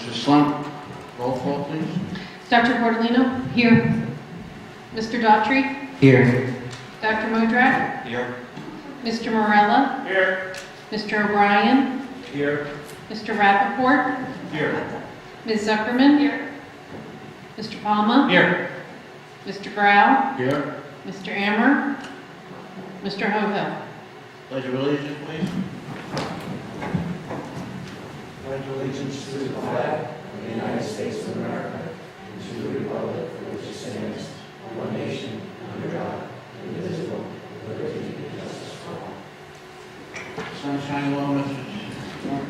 Mrs. Slump, roll call, please. Dr. Portolino? Here. Mr. Daughtry? Here. Dr. Modrak? Here. Mr. Morella? Here. Mr. O'Brien? Here. Mr. Rappaport? Here. Ms. Zuckerman? Here. Mr. Palma? Here. Mr. Grau? Here. Mr. Ammer? Mr. Hohill? Pledge of allegiance, please. Pledge allegiance to the flag of the United States of America and to the republic for which it stands, one nation, under God, indivisible, with liberty and justice for all. Sunshine Law, Mrs. Slump.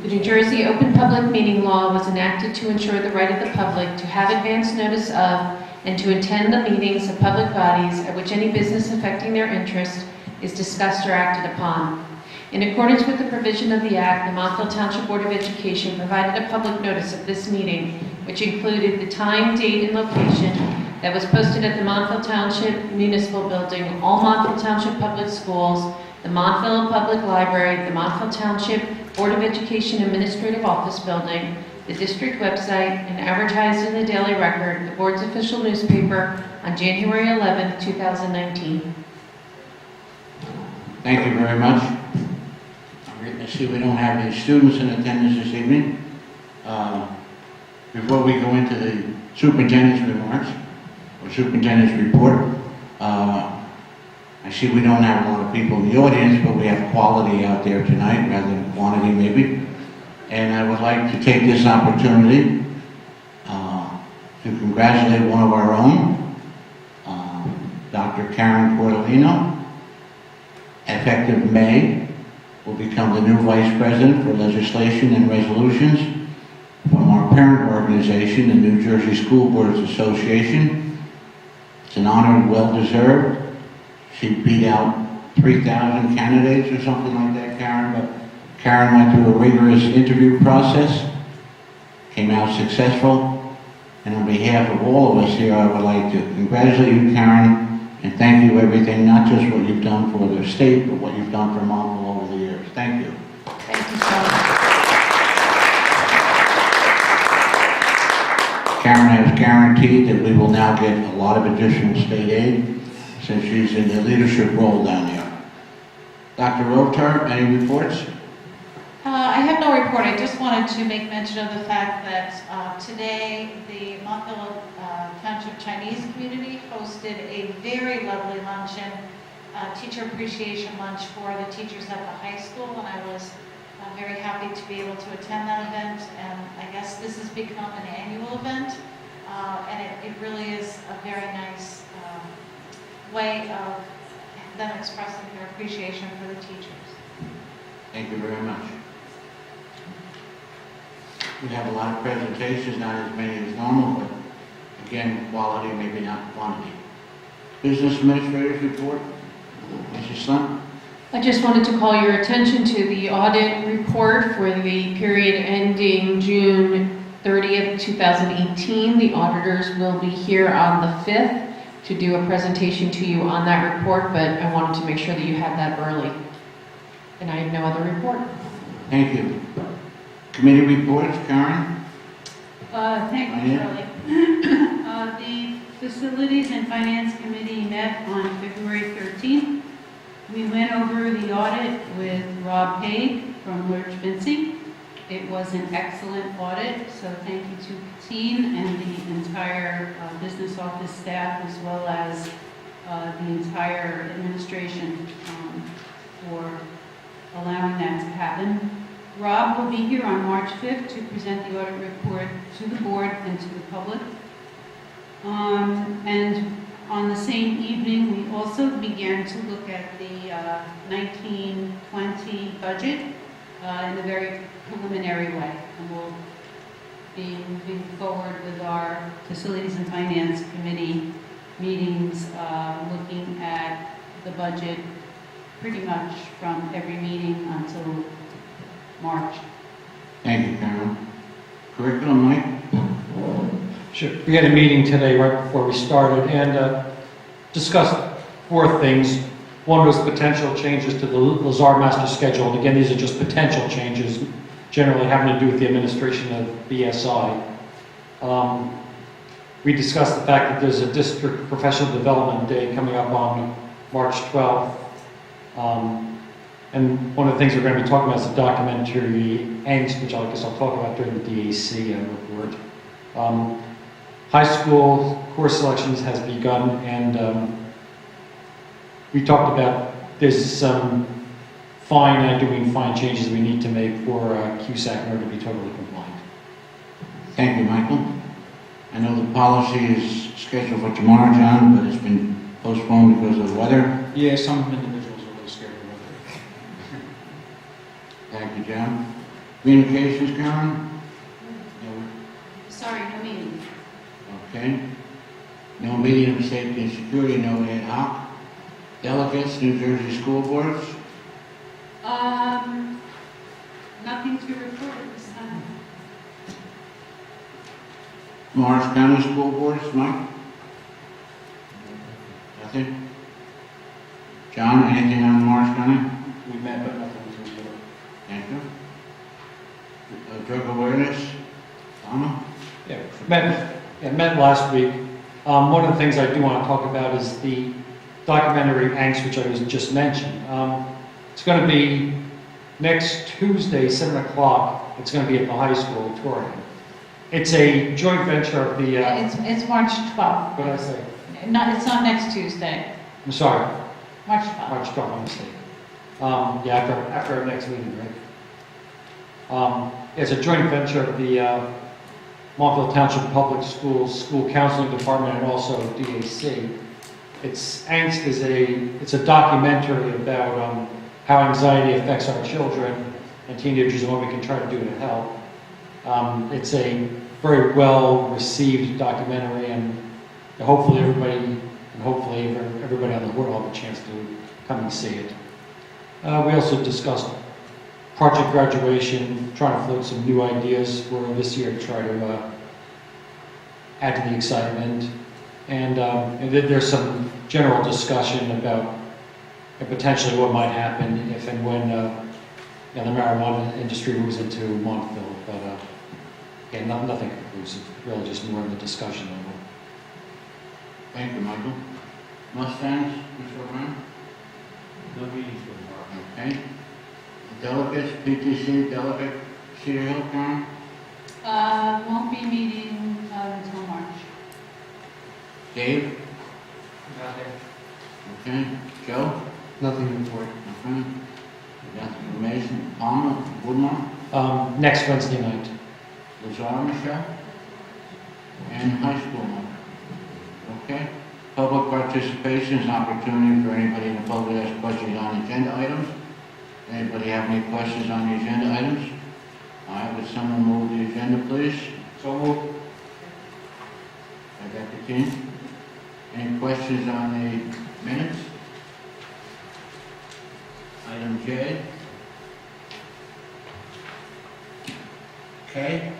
The New Jersey Open Public Meeting Law was enacted to ensure the right of the public to have advance notice of and to attend the meetings of public bodies at which any business affecting their interest is discussed or acted upon. In accordance with the provision of the Act, the Montville Township Board of Education provided a public notice of this meeting, which included the time, date, and location that was posted at the Montville Township Municipal Building, all Montville Township Public Schools, the Montville Public Library, the Montville Township Board of Education Administrative Office Building, the district website, and advertised in the Daily Record, the board's official newspaper, on January 11, 2019. Thank you very much. I see we don't have any students in attendance this evening. Before we go into the superintendent's remarks, or superintendent's report, I see we don't have a lot of people in the audience, but we have quality out there tonight rather than quantity maybe. And I would like to take this opportunity to congratulate one of our own, Dr. Karen Portolino. Effective May, will become the new Vice President for Legislation and Resolutions from our parent organization, the New Jersey School Boards Association. It's an honor and well-deserved. She beat out 3,000 candidates or something like that, Karen, but Karen went through a rigorous interview process, came out successful, and on behalf of all of us here, I would like to congratulate you, Karen, and thank you everything, not just what you've done for the state, but what you've done for Montville over the years. Thank you. Thank you so much. Karen has guaranteed that we will now get a lot of additional state aid since she's in the leadership role down there. Dr. Rotar, any reports? I have no report. I just wanted to make mention of the fact that today the Montville Township Chinese community hosted a very lovely luncheon, teacher appreciation lunch for the teachers at the high school, and I was very happy to be able to attend that event. And I guess this has become an annual event, and it really is a very nice way of them expressing their appreciation for the teachers. Thank you very much. We have a lot of presentations, not as many as normal, but again, quality, maybe not quantity. Business Administrator's report, Mrs. Slump. I just wanted to call your attention to the audit report for the period ending June 30th, 2018. The auditors will be here on the 5th to do a presentation to you on that report, but I wanted to make sure that you had that early. And I have no other report. Thank you. Committee reports, Karen? Thank you, Charlie. The Facilities and Finance Committee met on February 13th. We went over the audit with Rob Haig from Lurch Vinci. It was an excellent audit, so thank you to Katine and the entire business office staff, as well as the entire administration for allowing that to happen. Rob will be here on March 5th to present the audit report to the board and to the public. And on the same evening, we also began to look at the 1920 budget in a very preliminary way. And we'll be moving forward with our Facilities and Finance Committee meetings, looking at the budget pretty much from every meeting until March. Thank you, Karen. Curriculum, Mike? Sure. We had a meeting today right before we started and discussed 4 things. One was potential changes to the Lazar master schedule. And again, these are just potential changes. generally having to do with the administration of BSI. We discussed the fact that there's a district professional development day coming up on March 12th. And one of the things we're going to be talking about is the documentary Angst, which I guess I'll talk about during the DAC report. High school course selections has begun, and we talked about there's some fine changes we need to make for QSAC in order to be totally compliant. Thank you, Michael. I know the policy is scheduled for tomorrow, John, but it's been postponed because of the weather. Yeah, some individuals are really scared of weather. Thank you, John. Communications, Karen? No. Sorry, no meeting. Okay. No meeting of safety and security, no ad hoc. Delegates, New Jersey school boards? Nothing to report at this time. Morris County school boards, Mike? Nothing? John, anything on Morris County? We met, but nothing to report. Thank you. Drug awareness? Donna? Yeah, met last week. One of the things I do want to talk about is the documentary Angst, which I was just mentioned. It's going to be next Tuesday, 7 o'clock. It's going to be at the high school auditorium. It's a joint venture of the... It's March 12th. What did I say? It's not next Tuesday, I'm sorry, March 12th. March 12th, I'm mistaken. Yeah, after our next meeting, right? It's a joint venture of the Montville Township Public Schools School Counseling Department and also DAC. Angst it's a documentary about how anxiety affects our children and teenagers and what we can try to do to help. It's a very well received documentary, and hopefully everybody on the board will have a chance to come and see it. We also discussed project graduation, trying to float some new ideas for this year to try to add to the excitement. And there's some general discussion about potentially what might happen if and when the marijuana industry moves into Montville. But again, nothing conclusive, really just more in the discussion level. Thank you, Michael. Mustangs, Mr. O'Brien? No meetings for tomorrow. Okay. Delegates, PTC delegate, Cedar Hill, Karen? Won't be meeting until March. Dave? Nothing. Okay. Joe? Nothing to report. Okay. Dr. Mason, Palmer, Woodmore, Next Wednesday night. Lazar, Michelle? And high school member. Okay. Public participation is an opportunity for anybody in the public to ask questions on agenda items. Anybody have any questions on the agenda items? All right, would someone move the agenda, please? So moved. Dr. King? Any questions on the minutes? Item J. K.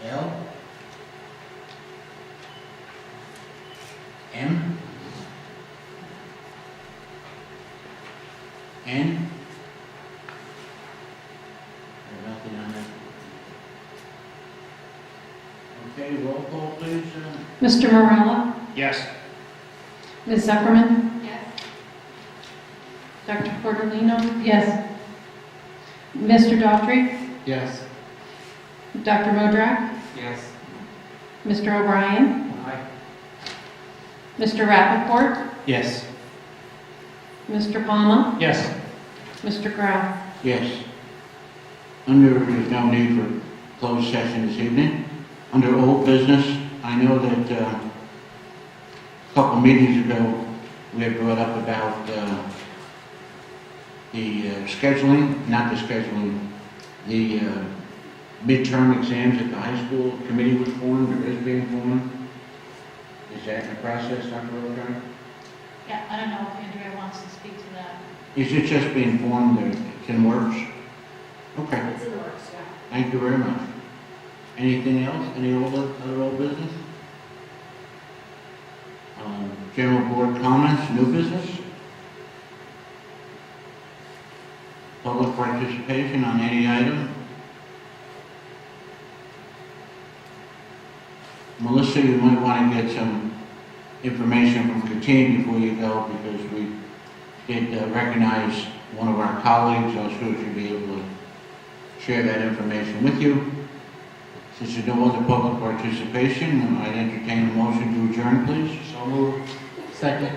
L. M. N. Nothing on that. Okay, roll call, please. Mr. Morella? Yes. Ms. Zuckerman? Yes. Dr. Portolino? Yes. Mr. Daughtry? Yes. Dr. Modrak? Yes. Mr. O'Brien? Aye. Mr. Rappaport? Yes. Mr. Palma? Yes. Mr. Grau? Yes. There's no need for closed session this evening. Under old business, I know that a couple meetings ago, we had brought up about the scheduling, not the scheduling, the midterm exams at the high school. Committee was formed, or is being formed. Is that in the process, Dr. O'Brien? Yeah, I don't know if Andrea wants to speak to that. Is it just being formed, or it's in works? Okay. It's in the works, yeah. Thank you very much. Anything else? Any other old business? General board comments, new business? Public participation on any item? Melissa, you might want to get some information from the team before you go, because we did recognize one of our colleagues. I was sure she'd be able to share that information with you. Since there's no other public participation, I'd entertain a motion to adjourn, please. So moved. Second.